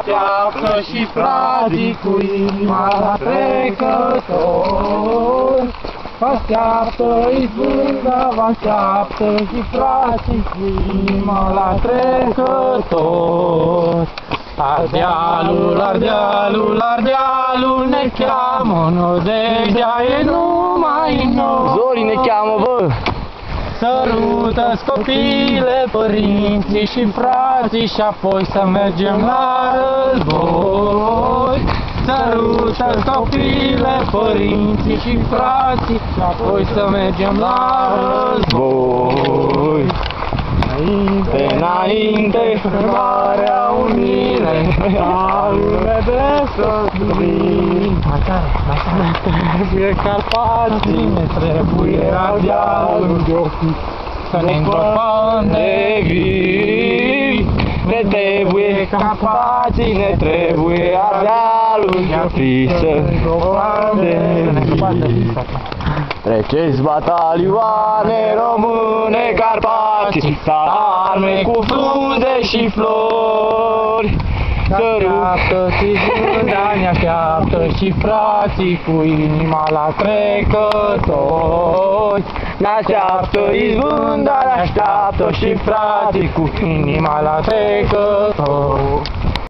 Așteaptă și frații cu inima la trecători. Așteaptă izbânda, așteaptă și frații cu inima la trecători. Ardealul, ardealul, ardealul ne cheamă, nădejdea e numai în noi. Zori ne cheamă, bă! Sărută-ți copiile, părinții și frații și apoi să mergem la război. Sărută-ți copiile, părinții și frații și apoi să mergem la război. Înainte, Marea Unire, la lume de săturii. Trebuie Carpații, ne trebuie Ardealul de ochi, să ne îngropăm de vii. Ne trebuie Carpații, ne trebuie Ardealul de ochi, să ne îngropăm de vii. Treceți batalioane române, Carpații, arme cu frunze și flori. Ne așteaptă și zândea, ne așteaptă și frații cu inima la trecători. Ne așteaptă izbânda, ne așteaptă și frații cu inima la trecători.